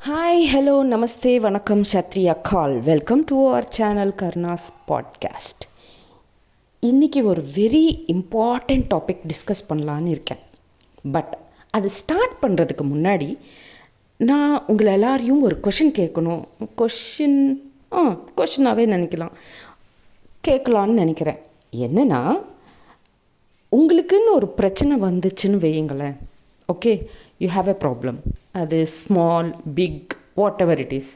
Hi hello நமஸ்தே வணக்கம் சத்ரியா கால் welcome to our channel Karna's podcast. இன்றைக்கி ஒரு வெரி இம்பார்ட்டண்ட் டாபிக் டிஸ்கஸ் பண்ணலான்னு இருக்கேன். பட் அது ஸ்டார்ட் பண்ணுறதுக்கு முன்னாடி நான் உங்களை எல்லாரையும் ஒரு கொஷின் கேட்கணும். கொஷினாகவே கேட்கலான்னு நினைக்கிறேன். என்னென்னா, உங்களுக்குன்னு ஒரு பிரச்சனை வந்துச்சுன்னு வையுங்களேன். Okay, you have a problem. அது small big whatever it is,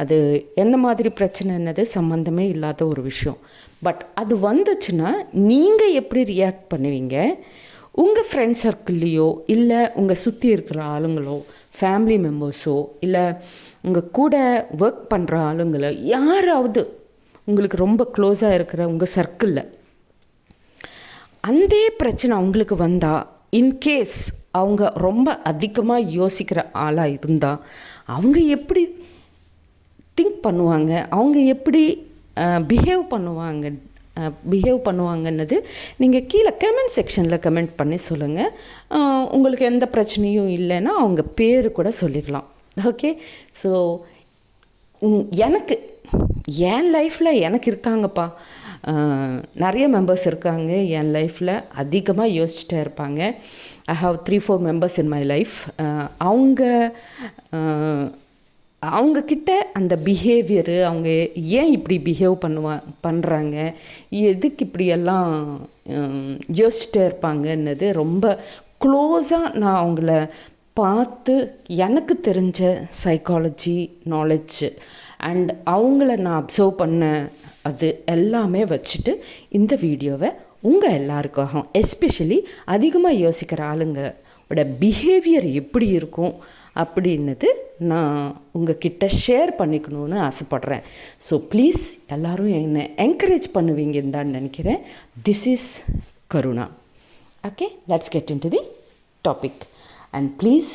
அது எந்த மாதிரி பிரச்சனைன்னது சம்மந்தமே இல்லாத ஒரு விஷயம். பட் அது வந்துச்சுன்னா நீங்கள் எப்படி ரியாக்ட் பண்ணுவீங்க? உங்கள் ஃப்ரெண்ட் சர்க்கிள்லேயோ இல்லை உங்கள் சுற்றி இருக்கிற ஆளுங்களோ, ஃபேமிலி மெம்பர்ஸோ, இல்லை உங்கள் கூட ஒர்க் பண்ணுற ஆளுங்களோ, யாராவது உங்களுக்கு ரொம்ப க்ளோஸாக இருக்கிற உங்கள் சர்க்கிளில் அந்த பிரச்சனை அவங்களுக்கு வந்தால், இன்கேஸ் அவங்க ரொம்ப அதிகமாக யோசிக்கிற ஆளாக இருந்தால் அவங்க எப்படி திங்க் பண்ணுவாங்க, அவங்க எப்படி பிஹேவ் பண்ணுவாங்கன்னது நீங்கள் கீழே கமெண்ட் செக்ஷனில் கமெண்ட் பண்ணி சொல்லுங்கள். உங்களுக்கு எந்த பிரச்சனையும் இல்லைன்னா அவங்க பேர் கூட சொல்லிக்கலாம். ஓகே, ஸோ என் லைஃப்பில் எனக்கு இருக்காங்கப்பா, நிறைய மெம்பர்ஸ் இருக்காங்க என் லைஃப்பில், அதிகமாக யோசிச்சுட்டே இருப்பாங்க. I have 3-4 members in my life. அவங்கக்கிட்ட அந்த பிஹேவியரு, அவங்க ஏன் இப்படி பிஹேவ் பண்ணுறாங்க, எதுக்கு இப்படியெல்லாம் யோசிச்சுட்டே இருப்பாங்கன்னது ரொம்ப க்ளோஸாக நான் அவங்கள பார்த்து எனக்கு தெரிஞ்ச சைக்காலஜி நாலேஜ் அண்ட் அவங்கள நான் அப்சர்வ் பண்ண அது எல்லாமே வச்சுட்டு இந்த வீடியோவை உங்கள் எல்லாருக்காகவும், எஸ்பெஷலி அதிகமாக யோசிக்கிற ஆளுங்களோட பிஹேவியர் எப்படி இருக்கும் அப்படின்னது நான் உங்ககிட்ட ஷேர் பண்ணிக்கணுன்னு ஆசைப்பட்றேன். ஸோ ப்ளீஸ் எல்லோரும் என்னை என்கரேஜ் பண்ணுவீங்கன்னு தான் நினைக்கிறேன். This is Karuna. Okay, let's get into the topic. And please,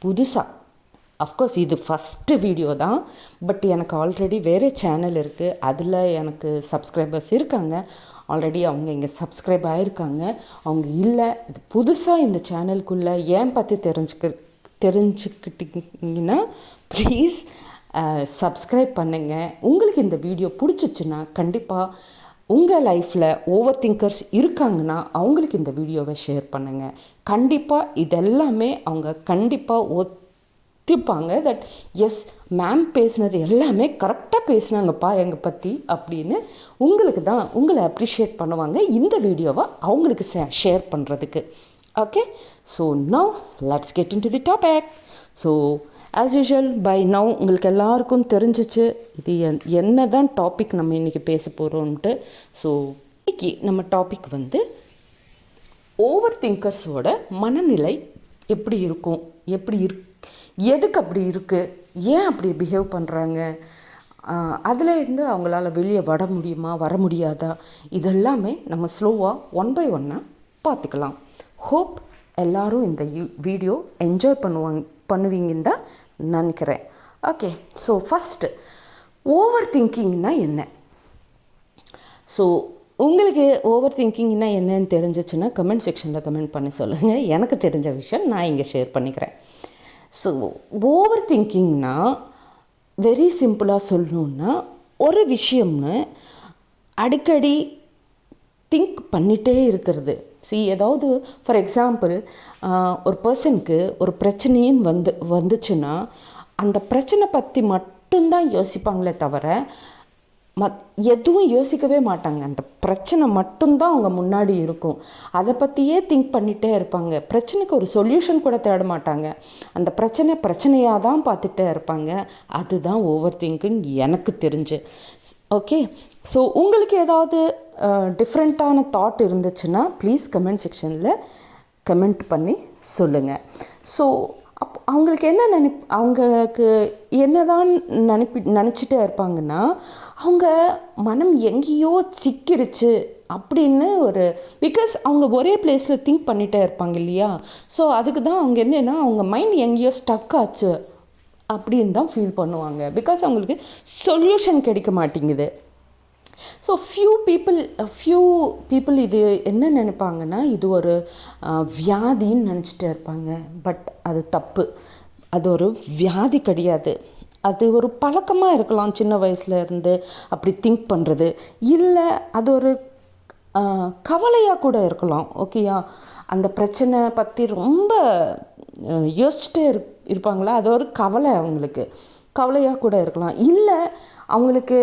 புதுசாக, அஃப்கோர்ஸ் இது ஃபஸ்ட்டு வீடியோ தான், பட் எனக்கு ஆல்ரெடி வேறு சேனல் இருக்குது, அதில் எனக்கு சப்ஸ்கிரைபர்ஸ் இருக்காங்க ஆல்ரெடி. அவங்க இங்கே சப்ஸ்கிரைப் ஆகிருக்காங்க. அவங்க இல்லை, இது புதுசாக இந்த சேனலுக்குள்ளே ஏன் பற்றி தெரிஞ்சுக்கிட்டிங்கன்னா ப்ளீஸ் சப்ஸ்கிரைப் பண்ணுங்கள். உங்களுக்கு இந்த வீடியோ பிடிச்சிச்சின்னா கண்டிப்பாக உங்கள் லைஃப்பில் ஓவர் திங்கர்ஸ் இருக்காங்கன்னா அவங்களுக்கு இந்த வீடியோவை ஷேர் பண்ணுங்கள். கண்டிப்பாக இதெல்லாமே அவங்க கண்டிப்பாக ஒத்துப்பாங்க. தட் எஸ், மேம் பேசினது எல்லாமே கரெக்டாக பேசினாங்கப்பா எங்கள் பற்றி அப்படின்னு உங்களை அப்ரிஷியேட் பண்ணுவாங்க இந்த வீடியோவை அவங்களுக்கு ஷேர் பண்ணுறதுக்கு. Okay, so now let's get into the topic. So as usual by now உங்களுக்கு எல்லாருக்கும் தெரிஞ்சிச்சு இது என்ன தான் டாபிக் நம்ம இன்றைக்கி பேச போகிறோன்ட்டு. ஸோ இன்றைக்கி நம்ம டாபிக் ஓவர் திங்கர்ஸோட மனநிலை எப்படி இருக்கும், எதுக்கு அப்படி இருக்குது, ஏன் அப்படி பிஹேவ் பண்ணுறாங்க, அதுலேருந்து அவங்களால வெளியே வர முடியாதா, இதெல்லாமே நம்ம ஸ்லோவாக 1 by 1 பார்த்துக்கலாம். ஹோப் எல்லோரும் இந்த வீடியோ என்ஜாய் பண்ணுவீங்கன்னு தான் நினைக்கிறேன். ஓகே, ஸோ ஃபஸ்ட்டு ஓவர் திங்கிங்னா என்ன? ஸோ உங்களுக்கு ஓவர் திங்கிங்னா என்னன்னு தெரிஞ்சிச்சுன்னா கமெண்ட் செக்ஷனில் கமெண்ட் பண்ணி சொல்லுங்கள். எனக்கு தெரிஞ்ச விஷயம் நான் இங்கே ஷேர் பண்ணிக்கிறேன். ஸோ ஓவர் திங்கிங்னா வெரி சிம்பிளாக சொல்லணுன்னா, ஒரு விஷயம்னு அடிக்கடி திங்க் பண்ணிகிட்டே இருக்கிறது. ஏதாவது ஃபார் எக்ஸாம்பிள், ஒரு பர்சனுக்கு ஒரு பிரச்சனைன்னு வந்துச்சுன்னா அந்த பிரச்சனை பற்றி மட்டும்தான் யோசிப்பாங்களே தவிர எதுவும் யோசிக்கவே மாட்டாங்க. அந்த பிரச்சனை மட்டும்தான் அவங்க முன்னாடி இருக்கும், அதை பற்றியே திங்க் பண்ணிகிட்டே இருப்பாங்க. பிரச்சனைக்கு ஒரு சொல்யூஷன் கூட தேட மாட்டாங்க, அந்த பிரச்சனையாக தான் பார்த்துட்டே இருப்பாங்க. அதுதான் ஓவர் திங்கிங் எனக்கு தெரிஞ்சு. ஓகே, ஸோ உங்களுக்கு ஏதாவது டிஃப்ரெண்ட்டான தாட் இருந்துச்சுன்னா ப்ளீஸ் கமெண்ட் செக்ஷனில் கமெண்ட் பண்ணி சொல்லுங்கள். ஸோ அவங்களுக்கு அவங்களுக்கு என்ன தான் நினச்சிட்டே இருப்பாங்கன்னா, அவங்க மனம் எங்கேயோ சிக்கிருச்சு அப்படின்னு பிகாஸ் அவங்க ஒரே பிளேஸில் திங்க் பண்ணிகிட்டே இருப்பாங்க இல்லையா. ஸோ அதுக்கு தான் அவங்க என்னென்னா, அவங்க மைண்ட் எங்கேயோ ஸ்டக் ஆச்சு அப்படின்னு தான் ஃபீல் பண்ணுவாங்க. பிகாஸ் அவங்களுக்கு சொல்யூஷன் கிடைக்க மாட்டேங்குது. ஸோ ஃப்யூ பீப்புள் இது என்ன நினைப்பாங்கன்னா, இது ஒரு வியாதின்னு நினச்சிட்டே இருப்பாங்க. பட் அது தப்பு. அது ஒரு வியாதி கிடையாது. அது ஒரு பழக்கமாக இருக்கலாம், சின்ன வயசுல இருந்து அப்படி திங்க் பண்ணுறது. இல்லை அது ஒரு கவலையாக கூட இருக்கலாம். ஓகேயா, அந்த பிரச்சனை பற்றி ரொம்ப யோசிச்சுட்டே இருப்பாங்களா, அது ஒரு கவலை, அவங்களுக்கு கவலையாக கூட இருக்கலாம். இல்லை அவங்களுக்கு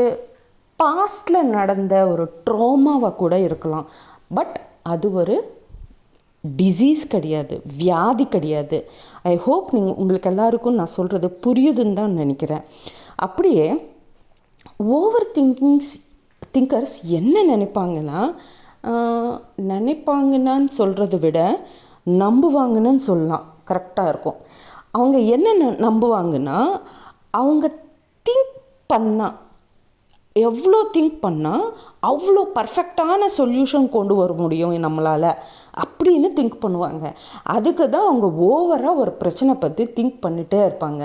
பாஸ்டில் நடந்த ஒரு ட்ராமாவாக கூட இருக்கலாம். பட் அது ஒரு டிசீஸ் கிடையாது, வியாதி கிடையாது. ஐ ஹோப் உங்களுக்கு எல்லாருக்கும் நான் சொல்கிறது புரியுதுன்னு தான் நினைக்கிறேன். அப்படியே ஓவர் திங்கர்ஸ் என்ன நினைப்பாங்கன்னு சொல்கிறத விட நம்புவாங்கன்னு சொல்லலாம், கரெக்டாக இருக்கும். அவங்க என்ன நம்புவாங்கன்னா, அவங்க திங்க் பண்ணால், எவ்வளோ திங்க் பண்ணால் அவ்வளோ பர்ஃபெக்டான சொல்யூஷன் கொண்டு வர முடியும் நம்மளால் அப்படின்னு திங்க் பண்ணுவாங்க. அதுக்கு தான் அவங்க ஓவராக ஒரு பிரச்சனை பற்றி திங்க் பண்ணிகிட்டே இருப்பாங்க.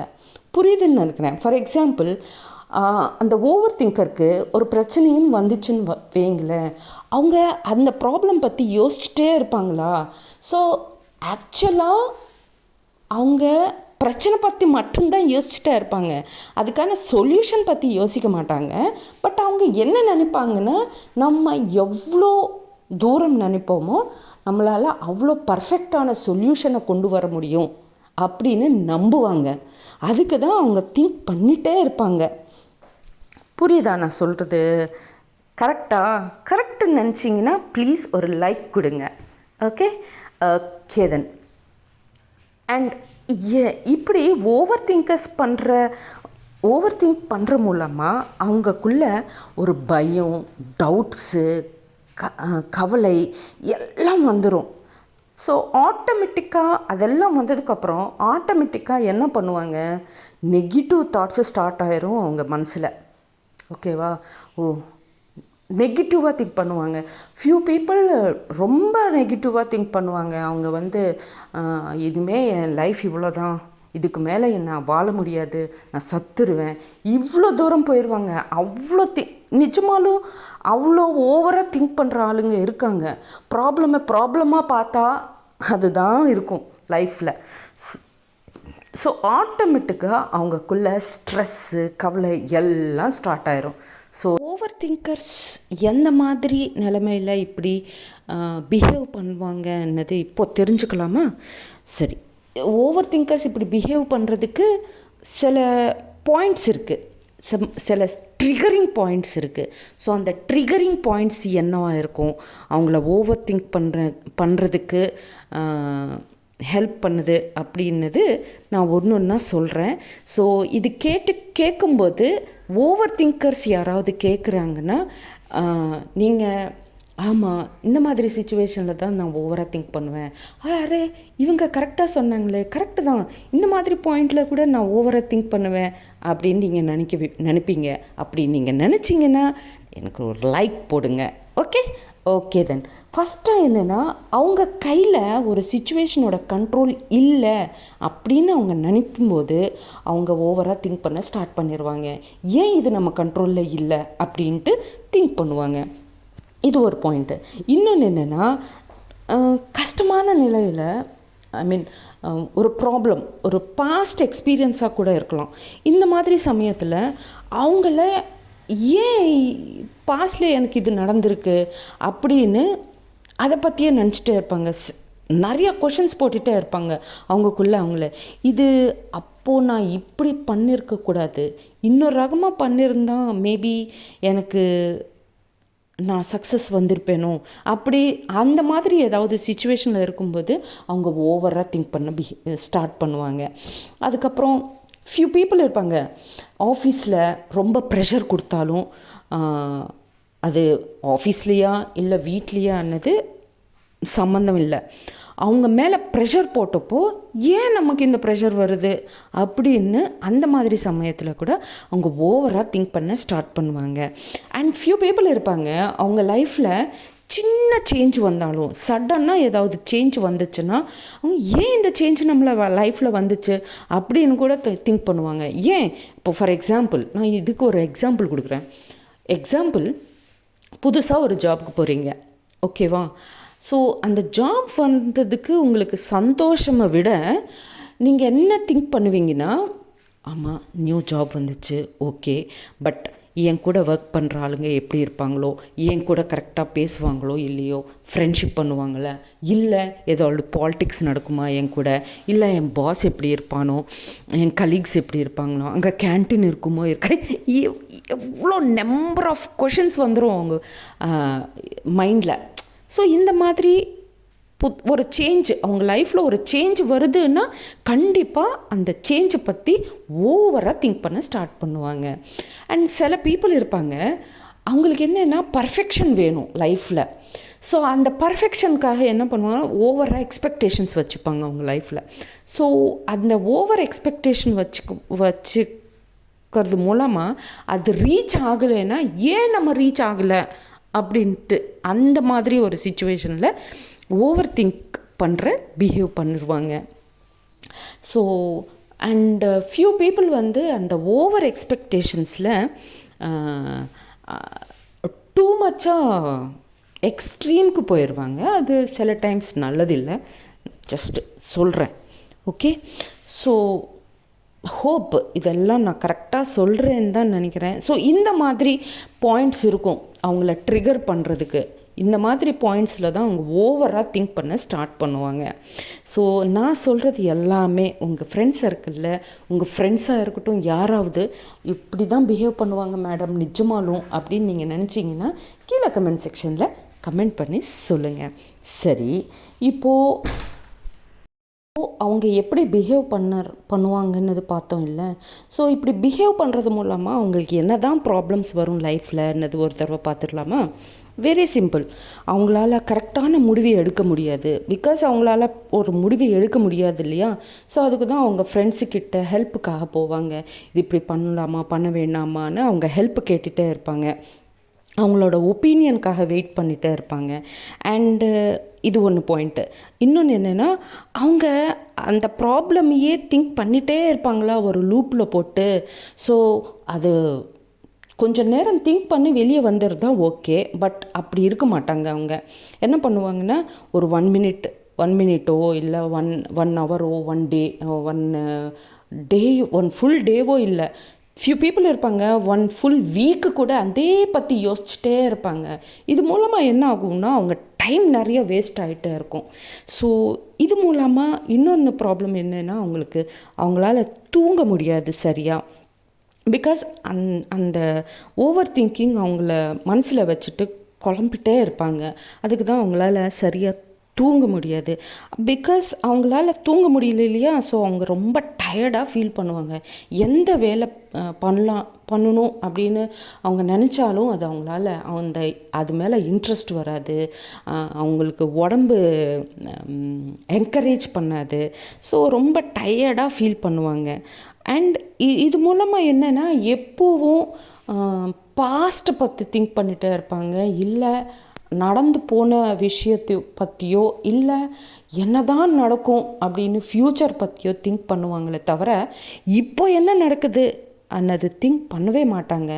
புரியுதுன்னு நினைக்கிறேன். ஃபார் எக்ஸாம்பிள், அந்த ஓவர் திங்கருக்கு ஒரு பிரச்சனைன்னு வந்துச்சுன்னு வைங்களேன், அவங்க அந்த ப்ராப்ளம் பற்றி யோசிச்சுட்டே இருப்பாங்களா. ஸோ ஆக்சுவலாக அவங்க பிரச்சனை பற்றி மட்டும்தான் யோசிச்சுட்டே இருப்பாங்க, அதுக்கான சொல்யூஷன் பற்றி யோசிக்க மாட்டாங்க. பட் அவங்க என்ன நினைப்பாங்கன்னா, நம்ம எவ்வளோ தூரம் நினைப்போமோ நம்மளால் அவ்வளோ பர்ஃபெக்டான சொல்யூஷனை கொண்டு வர முடியும் அப்படின்னு நம்புவாங்க. அதுக்கு தான் அவங்க திங்க் பண்ணிகிட்டே இருப்பாங்க. புரியுதா நான் சொல்கிறது? கரெக்டுன்னு நினச்சிங்கன்னா ப்ளீஸ் ஒரு லைக் கொடுங்க. ஓகே கேதன். அண்ட் இப்படி ஓவர் திங்க் பண்ணுற மூலமாக அவங்கக்குள்ள ஒரு பயம், டவுட்ஸு, கவலை எல்லாம் வந்துடும். ஸோ ஆட்டோமேட்டிக்காக அதெல்லாம் வந்ததுக்கப்புறம் ஆட்டோமேட்டிக்காக என்ன பண்ணுவாங்க, நெகட்டிவ் தாட்ஸு ஸ்டார்ட் ஆயிரும் அவங்க மனசில். ஓகேவா? நெகட்டிவாக திங்க் பண்ணுவாங்க. ஃப்யூ பீப்புள் ரொம்ப நெகட்டிவாக திங்க் பண்ணுவாங்க. அவங்க இனிமேல் என் லைஃப் இவ்வளோ தான், இதுக்கு மேலே நான் வாழ முடியாது, நான் சத்துருவேன், இவ்வளோ தூரம் போயிடுவாங்க. நிஜமாலும் அவ்வளோ ஓவராக திங்க் பண்ணுற ஆளுங்க இருக்காங்க. ப்ராப்ளமாக பார்த்தா அதுதான் இருக்கும் லைஃப்பில். ஸோ ஆட்டோமேட்டிக்காக அவங்கக்குள்ளே ஸ்ட்ரெஸ்ஸு, கவலை எல்லாம் ஸ்டார்ட் ஆயிரும். ஸோ ஓவர் திங்கர்ஸ் எந்த மாதிரி நிலைமையில் இப்படி பிஹேவ் பண்ணுவாங்கன்னது இப்போது தெரிஞ்சுக்கலாமா? சரி, ஓவர் திங்கர்ஸ் இப்படி பிஹேவ் பண்ணுறதுக்கு சில பாயிண்ட்ஸ் இருக்குது, சில ட்ரிகரிங் பாயிண்ட்ஸ் இருக்குது. ஸோ அந்த ட்ரிகரிங் பாயிண்ட்ஸ் என்னவாக இருக்கும், அவங்கள ஓவர் திங்க் பண்ணுறதுக்கு ஹெல்ப் பண்ணுது அப்படின்னது நான் ஒன்று ஒன்றா சொல்கிறேன். ஸோ இது கேட்கும்போது ஓவர் திங்கர்ஸ் யாராவது கேட்குறாங்கன்னா, நீங்கள் ஆமாம், இந்த மாதிரி சுச்சுவேஷனில் தான் நான் ஓவராக திங்க் பண்ணுவேன், அரே இவங்க கரெக்டாக சொன்னாங்களே, கரெக்டு தான், இந்த மாதிரி பாயிண்டில் கூட நான் ஓவராக திங்க் பண்ணுவேன் அப்படின்னு நீங்கள் நினைப்பீங்க. அப்படி நீங்கள் நினச்சிங்கன்னா எனக்கு ஒரு லைக் போடுங்க. Okay then. ஃபஸ்ட்டாக என்னென்னா, அவங்க கையில் ஒரு சுச்சுவேஷனோட கண்ட்ரோல் இல்லை அப்படின்னு அவங்க நினைக்கும்போது அவங்க ஓவராக திங்க் பண்ண ஸ்டார்ட் பண்ணிடுவாங்க. ஏன் இது நம்ம கண்ட்ரோலில் இல்லை அப்படின்ட்டு திங்க் பண்ணுவாங்க. இது ஒரு பாயிண்ட்டு. இன்னொன்று என்னென்னா, கஷ்டமான நிலையில், ஒரு ப்ராப்ளம், ஒரு பாஸ்ட் எக்ஸ்பீரியன்ஸாக கூட இருக்கலாம். இந்த மாதிரி சமயத்தில் அவங்கள ஏன் பாஸ்டில் எனக்கு இது நடந்திருக்கு அப்படின்னு அதை பற்றியே நினச்சிட்டே இருப்பாங்க. நிறைய கொஷின்ஸ் போட்டுகிட்டே இருப்பாங்க அவங்கள. இது அப்போது நான் இப்படி பண்ணியிருக்கக்கூடாது, இன்னொரு ரகமாக பண்ணியிருந்தால் மேபி எனக்கு நான் சக்ஸஸ் வந்திருப்பேனோ, அப்படி அந்த மாதிரி ஏதாவது சுச்சுவேஷனில் இருக்கும்போது அவங்க ஓவராக திங்க் பண்ண ஸ்டார்ட் பண்ணுவாங்க. அதுக்கப்புறம் ஃப்யூ பீப்புள் இருப்பாங்க, ஆஃபீஸில் ரொம்ப ப்ரெஷர் கொடுத்தாலும், அது ஆஃபீஸ்லையா இல்லை வீட்லையான்னது சம்மந்தம் இல்லை, அவங்க மேலே ப்ரெஷர் போட்டப்போ ஏன் நமக்கு இந்த ப்ரெஷர் வருது அப்படின்னு அந்த மாதிரி சமயத்தில் கூட அவங்க ஓவராக திங்க் பண்ண ஸ்டார்ட் பண்ணுவாங்க. அண்ட் ஃப்யூ பீப்புள் இருப்பாங்க, அவங்க லைஃப்பில் சின்ன சேஞ்ச் வந்தாலும், சடனாக ஏதாவது சேஞ்ச் வந்துச்சுன்னா அவங்க ஏன் இந்த சேஞ்ச் நம்மளை லைஃப்பில் வந்துச்சு அப்படின்னு கூட திங்க் பண்ணுவாங்க. ஏன் இப்போ ஃபார் எக்ஸாம்பிள், நான் இதுக்கு ஒரு எக்ஸாம்பிள் கொடுக்குறேன். புதுசாக ஒரு ஜாபுக்கு போகிறீங்க, ஓகேவா? ஸோ அந்த ஜாப் வந்ததுக்கு உங்களுக்கு சந்தோஷமை விட நீங்கள் என்ன திங்க் பண்ணுவீங்கன்னா, ஆமாம், நியூ ஜாப் வந்துச்சு, ஓகே. பட் என் கூட ஒர்க் பண்ணுற ஆளுங்க எப்படி இருப்பாங்களோ, என் கூட கரெக்டாக பேசுவாங்களோ இல்லையோ, ஃப்ரெண்ட்ஷிப் பண்ணுவாங்கள, இல்லை ஏதோ பாலிட்டிக்ஸ் நடக்குமா என் கூட, இல்லை என் பாஸ் எப்படி இருப்பானோ, என் கலீக்ஸ் எப்படி இருப்பாங்களோ, அங்கே கேன்டீன் இருக்குமோ எவ்வளோ நம்பர் ஆஃப் கொஷின்ஸ் வந்துடும் அவங்க மைண்டில். ஸோ இந்த மாதிரி ஒரு சேஞ்ச் அவங்க லைஃப்பில் ஒரு சேஞ்ச் வருதுன்னா கண்டிப்பாக அந்த சேஞ்சை பற்றி ஓவராக திங்க் பண்ண ஸ்டார்ட் பண்ணுவாங்க. அண்ட் சில பீப்புள் இருப்பாங்க, அவங்களுக்கு என்னென்னா பர்ஃபெக்ஷன் வேணும் லைஃப்பில். ஸோ அந்த பர்ஃபெக்ஷனுக்காக என்ன பண்ணுவாங்க, ஓவராக எக்ஸ்பெக்டேஷன்ஸ் வச்சுப்பாங்க அவங்க லைஃப்பில். ஸோ அந்த ஓவர் எக்ஸ்பெக்டேஷன் வச்சுக்கிறது மூலமாக அது ரீச் ஆகலைன்னா ஏன் நம்ம ரீச் ஆகலை அப்படின்ட்டு அந்த மாதிரி ஒரு சுச்சுவேஷனில் ஓவர் திங்க் பிஹேவ் பண்ணிடுவாங்க. ஸோ அண்ட் ஃபியூ பீப்புள் அந்த ஓவர் எக்ஸ்பெக்டேஷன்ஸில் டூ மச்சாக எக்ஸ்ட்ரீமுக்கு போயிடுவாங்க. அது சில டைம்ஸ் நல்லதில்லை, ஜஸ்ட்டு சொல்கிறேன். ஓகே, ஸோ ஹோப் இதெல்லாம் நான் கரெக்டாக சொல்கிறேன்னு தான் நினைக்கிறேன். ஸோ இந்த மாதிரி பாயிண்ட்ஸ் இருக்கும் அவங்கள ட்ரிகர் பண்ணுறதுக்கு. இந்த மாதிரி பாயிண்ட்ஸில் தான் அவங்க ஓவராக திங்க் பண்ண ஸ்டார்ட் பண்ணுவாங்க. ஸோ நான் சொல்கிறது எல்லாமே உங்கள் ஃப்ரெண்ட்ஸ் சர்க்கிளில் உங்கள் ஃப்ரெண்ட்ஸாக இருக்கட்டும், யாராவது இப்படி தான் பிஹேவ் பண்ணுவாங்க மேடம் நிஜமாலும் அப்படின்னு நீங்கள் நினச்சிங்கன்னா கீழே கமெண்ட் செக்ஷனில் கமெண்ட் பண்ணி சொல்லுங்கள். சரி, இப்போது அவங்க எப்படி பிஹேவ் பண்ணுவாங்கன்னு பார்த்தோம் இல்லை. ஸோ இப்படி பிஹேவ் பண்ணுறது மூலமாக அவங்களுக்கு என்ன தான் ப்ராப்ளம்ஸ் வரும் லைஃப்பில்னது ஒரு தடவை பார்த்துடலாமா? Very simple. அவங்களால கரெக்டான முடிவை எடுக்க முடியாது. பிகாஸ் அவங்களால ஒரு முடிவை எடுக்க முடியாது இல்லையா. ஸோ அதுக்கு தான் அவங்க ஃப்ரெண்ட்ஸுக்கிட்ட ஹெல்ப்புக்காக போவாங்க. இது இப்படி பண்ணலாமா பண்ண வேண்டாமான்னு அவங்க ஹெல்ப் கேட்டுகிட்டே இருப்பாங்க. அவங்களோட ஒப்பீனியனுக்காக வெயிட் பண்ணிகிட்டே இருப்பாங்க. அண்டு இது ஒன்று பாயிண்ட்டு. இன்னொன்று என்னென்னா, அவங்க அந்த ப்ராப்ளமையே திங்க் பண்ணிகிட்டே இருப்பாங்களா ஒரு லூப்பில் போட்டு. ஸோ அது கொஞ்சம் நேரம் திங்க் பண்ணி வெளியே வந்துடுறதா ஓகே. பட் அப்படி இருக்க மாட்டாங்க. அவங்க என்ன பண்ணுவாங்கன்னா, ஒரு 1 மினிட்டோ இல்லை ஒன் ஹவரோ, 1 டே, 1 ஃபுல் டேவோ இல்லை, ஃபியூ பீப்புள் இருப்பாங்க 1 ஃபுல் வீக்கு கூட அதே பற்றி யோசிச்சுட்டே இருப்பாங்க. இது மூலமாக என்ன ஆகும்னா அவங்க டைம் நிறைய வேஸ்ட் ஆகிட்டே இருக்கும். ஸோ இது மூலமாக இன்னொன்று ப்ராப்ளம் என்னென்னா, அவங்களால தூங்க முடியாது சரியாக. பிகாஸ் அந்த ஓவர் திங்கிங் அவங்கள மனசில் வச்சுட்டு குழம்பிட்டே இருப்பாங்க. அதுக்கு தான் அவங்களால சரியாக தூங்க முடியாது. பிகாஸ் அவங்களால தூங்க முடியல இல்லையா. ஸோ அவங்க ரொம்ப டயர்டாக ஃபீல் பண்ணுவாங்க. எந்த வேலை பண்ணணும் அப்படின்னு அவங்க நினச்சாலும் அது அவங்களால அது மேலே இன்ட்ரெஸ்ட் வராது. அவங்களுக்கு உடம்பு என்கரேஜ் பண்ணாது. ஸோ ரொம்ப டயர்டாக ஃபீல் பண்ணுவாங்க. அண்ட் இது மூலமாக என்னென்னா, எப்போவும் பாஸ்ட்டை பற்றி திங்க் பண்ணிகிட்டே இருப்பாங்க. இல்லை நடந்து போன விஷயத்தை பற்றியோ இல்லை என்ன தான் நடக்கும் அப்படின்னு ஃப்யூச்சர் பற்றியோ திங்க் பண்ணுவாங்களே தவிர இப்போ என்ன நடக்குது அன்னது திங்க் பண்ணவே மாட்டாங்க.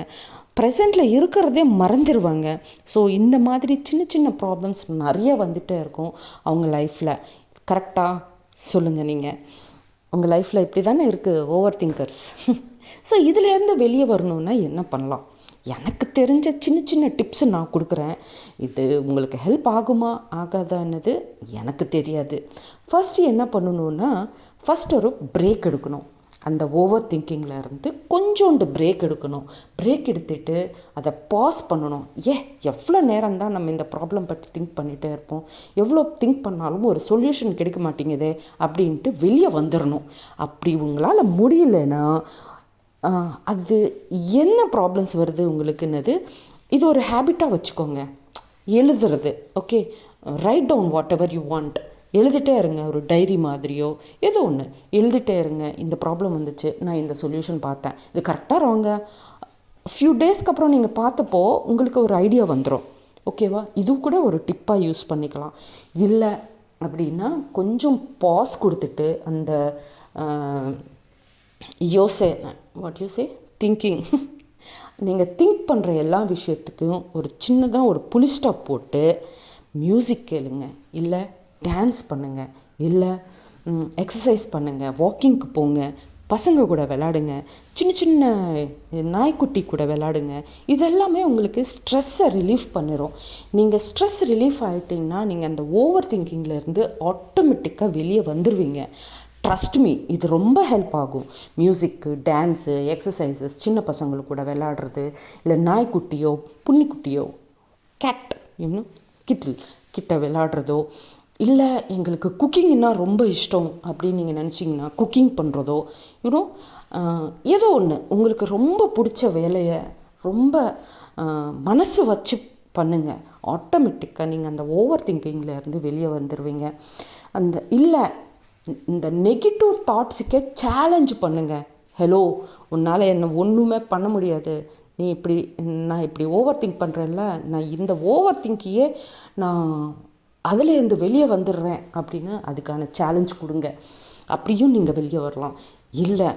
ப்ரெசண்ட்டில் இருக்கிறதே மறந்துடுவாங்க. ஸோ இந்த மாதிரி சின்ன சின்ன ப்ராப்ளம்ஸ் நிறைய வந்துகிட்டே இருக்கும் அவங்க லைஃப்பில். கரெக்டாக சொல்லுங்கள் நீங்கள். உங்கள் லைஃப்பில் இப்படி தானே இருக்குது ஓவர் திங்கர்ஸ். ஸோ இதுலேருந்து வெளியே வரணுன்னா என்ன பண்ணலாம்? எனக்கு தெரிஞ்ச சின்ன சின்ன டிப்ஸு நான் கொடுக்குறேன். இது உங்களுக்கு ஹெல்ப் ஆகுமா ஆகாதான்னது எனக்கு தெரியாது. ஃபஸ்ட்டு என்ன பண்ணணுன்னா, ஃபஸ்ட் ஒரு பிரேக் எடுக்கணும். அந்த ஓவர் திங்கிங்கில் இருந்து கொஞ்சோண்டு பிரேக் எடுக்கணும். பிரேக் எடுத்துகிட்டு அதை பாஸ் பண்ணணும். எவ்வளோ நேரம் தான் நம்ம இந்த ப்ராப்ளம் பற்றி திங்க் பண்ணிகிட்டே இருப்போம், எவ்வளோ திங்க் பண்ணாலும் ஒரு சொல்யூஷன் கிடைக்க மாட்டேங்குதே அப்படின்ட்டு வெளியே வந்துடணும். அப்படி உங்களால் முடியலைன்னா அது என்ன ப்ராப்ளம்ஸ் வருது உங்களுக்குன்னது இது ஒரு ஹேபிட்டாக வச்சுக்கோங்க. எழுதுறது. Okay, write down whatever you want. எழுதிட்டே இருங்க. ஒரு டைரி மாதிரியோ ஏதோ ஒன்று எழுதிட்டே இருங்க. இந்த ப்ராப்ளம் வந்துச்சு, நான் இந்த சொல்யூஷன் பார்த்தேன், இது கரெக்டாக ராங்க. ஃபியூ டேஸ்க்கு அப்புறம் நீங்கள் பார்த்தப்போ உங்களுக்கு ஒரு ஐடியா வந்துடும். ஓகேவா? இது கூட ஒரு டிப்பாக யூஸ் பண்ணிக்கலாம். இல்லை அப்படின்னா கொஞ்சம் பாஸ் கொடுத்துட்டு அந்த திங்கிங் நீங்கள் திங்க் பண்ணுற எல்லா விஷயத்துக்கும் ஒரு சின்னதாக ஒரு புலி ஸ்டாப் போட்டு மியூசிக் கேளுங்க, இல்லை டான்ஸ் பண்ணுங்கள், இல்லை எக்ஸசைஸ் பண்ணுங்கள், வாக்கிங்க்கு போங்க, பசங்க கூட விளாடுங்க, சின்ன சின்ன நாய்க்குட்டி கூட விளாடுங்க. இதெல்லாமே உங்களுக்கு ஸ்ட்ரெஸ்ஸை ரிலீஃப் பண்ணிடும். நீங்கள் ஸ்ட்ரெஸ் ரிலீஃப் ஆகிட்டிங்கன்னா நீங்கள் அந்த ஓவர் திங்கிங்லேருந்து ஆட்டோமேட்டிக்காக வெளியே வந்துடுவீங்க. ட்ரஸ்ட் மீ, இது ரொம்ப ஹெல்ப் ஆகும். மியூசிக்கு, டான்ஸு, எக்ஸசைசஸ், சின்ன பசங்களுக்கு கூட விளாடுறது, இல்லை நாய்க்குட்டியோ புன்னிக்குட்டியோ கேட் இன்னும் கிட்ட விளாடுறதோ, இல்லை எங்களுக்கு குக்கிங்னா ரொம்ப இஷ்டம் அப்படின்னு நீங்கள் நினச்சிங்கன்னா குக்கிங் பண்ணுறதோ, இன்னும் ஏதோ ஒன்று உங்களுக்கு ரொம்ப பிடிச்ச வேலையை ரொம்ப மனசு வச்சு பண்ணுங்கள். ஆட்டோமேட்டிக்காக நீங்கள் அந்த ஓவர் திங்கிங்லேருந்து வெளியே வந்துடுவீங்க. இந்த நெகட்டிவ் தாட்ஸுக்கே சேலஞ்ச் பண்ணுங்கள். ஹலோ, உன்னால் என்ன ஒன்றுமே பண்ண முடியாது, நான் இப்படி ஓவர் திங்க் பண்ணுறேன்ல, நான் இந்த ஓவர் திங்கையே நான் அதிலேருந்து வெளியே வந்துடுறேன் அப்படின்னு அதுக்கான சேலஞ்ச் கொடுங்க. அப்படியும் நீங்கள் வெளியே வரலாம். இல்லை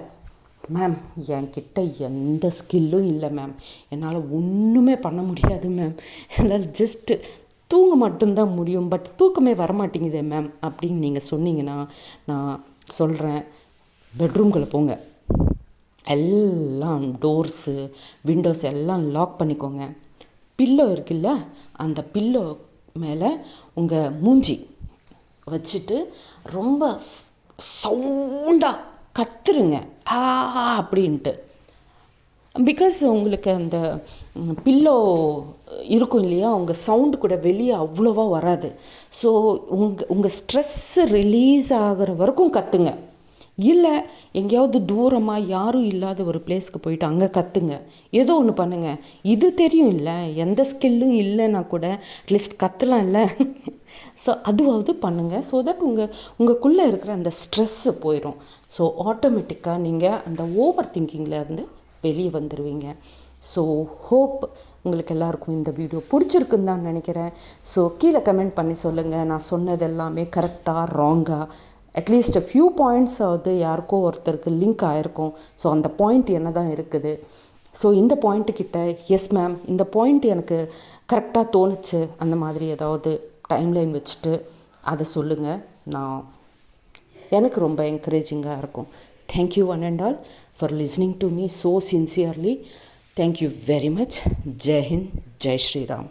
மேம், என்கிட்ட எந்த ஸ்கில்லும் இல்லை மேம், என்னால் ஒன்றுமே பண்ண முடியாது மேம், என்னால் ஜஸ்ட்டு தூங்க மட்டும்தான் முடியும், பட் தூக்கமே வரமாட்டேங்குதே மேம் அப்படின்னு நீங்கள் சொன்னீங்கன்னா நான் சொல்கிறேன், பெட்ரூம்குள்ளே போங்க, எல்லாம் டோர்ஸு விண்டோஸ் எல்லாம் லாக் பண்ணிக்கோங்க. பில்லோ இருக்குல்ல, அந்த பில்லோ மேலே உங்கள் மூஞ்சி வச்சுட்டு ரொம்ப சவுண்டாக கத்துருங்க, அப்படின்ட்டு. பிகாஸ் உங்களுக்கு அந்த பில்லோ இருக்கும் இல்லையா, உங்கள் சவுண்டு கூட வெளியே அவ்வளோவா வராது. ஸோ உங்கள் ஸ்ட்ரெஸ்ஸு ரிலீஸ் ஆகிற வரைக்கும் கத்துங்க. இல்லை எங்கேயாவது தூரமாக யாரும் இல்லாத ஒரு பிளேஸ்க்கு போயிட்டு அங்கே கற்றுங்க, ஏதோ ஒன்று பண்ணுங்கள். இது தெரியும் இல்லை, எந்த ஸ்கில்லும் இல்லைன்னா கூட அட்லீஸ்ட் கற்றலாம் இல்லை. ஸோ அதுவாவது பண்ணுங்கள். ஸோ தட் உங்களுக்குள்ளே இருக்கிற அந்த ஸ்ட்ரெஸ்ஸு போயிடும். ஸோ ஆட்டோமேட்டிக்காக நீங்கள் அந்த ஓவர் திங்கிங்லேருந்து வெளியே வந்துடுவீங்க. ஸோ ஹோப் உங்களுக்கு எல்லாருக்கும் இந்த வீடியோ பிடிச்சிருக்குன்னு தான் நினைக்கிறேன். ஸோ கீழே கமெண்ட் பண்ணி சொல்லுங்கள், நான் சொன்னது எல்லாமே கரெக்டாக ராங்காக. அட்லீஸ்ட் ஃபியூ பாயிண்ட்ஸ் ஆகுது யாருக்கோ ஒருத்தருக்கு லிங்க் ஆகிருக்கும். ஸோ அந்த பாயிண்ட் என்ன தான் இருக்குது, ஸோ இந்த பாயிண்ட்டுக்கிட்ட எஸ் மேம், இந்த பாயிண்ட் எனக்கு கரெக்டாக தோணுச்சு, அந்த மாதிரி ஏதாவது டைம்லைன் வச்சுட்டு அதை சொல்லுங்கள். எனக்கு ரொம்ப என்கரேஜிங்காக இருக்கும். Thank you one and all for listening to me so sincerely. Thank you very much. Jai Hind, Jai Sriram.